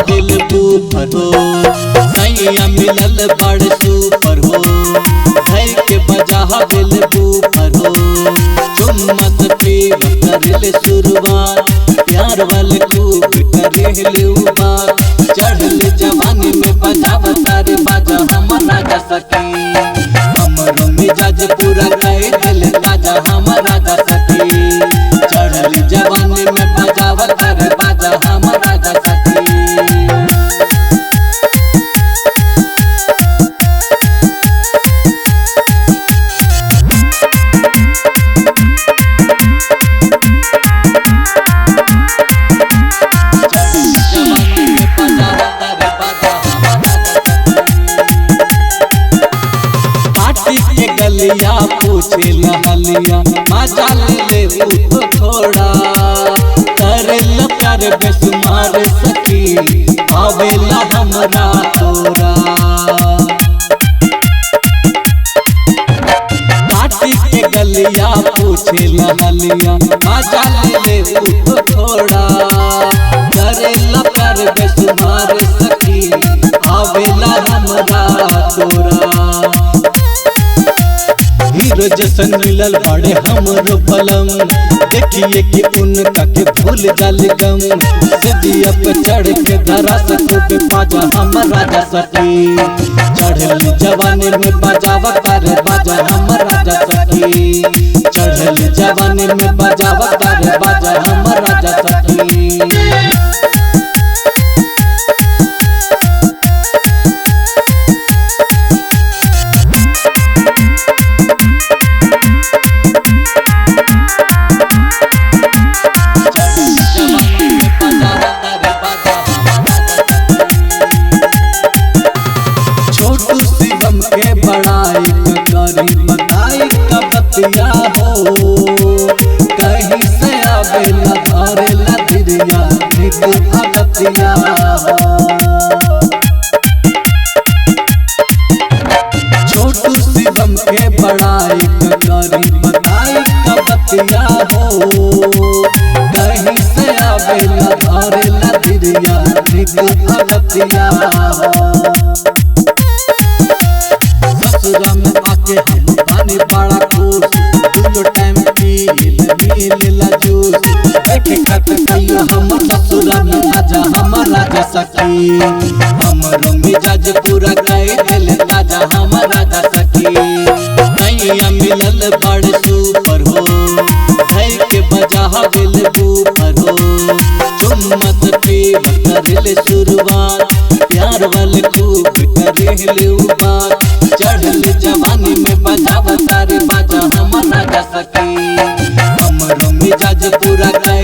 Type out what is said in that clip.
दिल ऊपर हो, सैया मिलल बड़ सुपर हो, धई के बजा दिल ऊपर हो। चुम्मा से प्रेम करेले शुरुआत, प्यार वाले खूब करेले बात। चढ़ल जवानी में बजाव तारे बाजा हमारा जा सकी, हमरो मिजाज पूरा कर दिल ताजा हमारा जा सकी। चढ़ल जवानी में बजाव तारे बाजा हमारा जा सकी। गलिया पूछे लहलिया मजा ले तो थोड़ा, करेला प्यार बेसुमार सखी आवेला हमरा तोरा। पार्टी के गलिया पूछे लहलिया मजा ले तो थोड़ा, करेला प्यार बेसुमार सखी आवेला हमरा तोरा। हीरो जैसन मिलल बड़े हमरो पलम, देखिए कि उनका के भूल जाल गम। सिदिया पे चढ़ के धरा खूब बाजा हमारा जा सकी, चढ़ल जवानी में बजावा तारे बाजा हमारा जा सकी। चढ़ल जवानी में बजावा तारे बाजा हमारा जा सकी। के बड़ाई करी बताई कबतिया हो, कहीं से आवेला धरेला दिरिया निक भगतिया हो। छोटू शिवम के बड़ाई करी बताई कबतिया हो, कहीं से आवेला धरेला दिरिया निक भगतिया हो। ससुरा में आके हम पानी बड़ा खुश, दुनो टाइम मिलेला जूस। देखे खातिर कहियो हम ससुरा में आजा हमारा जा सकी, हमरो मिजाज पूरा कर दिल ताजा हमारा जा सकी। नैया मिलल बड़ सुपर हो, धई के बजा दिल ऊपर हो। चुम्मा से प्रेम करेले शुरुआत, प्यार वाले खूब करेले बात। चढ़ल जवानी में बजावा तारे बाजा हमारा जा सकी, हमरो मिजाज पूरा कर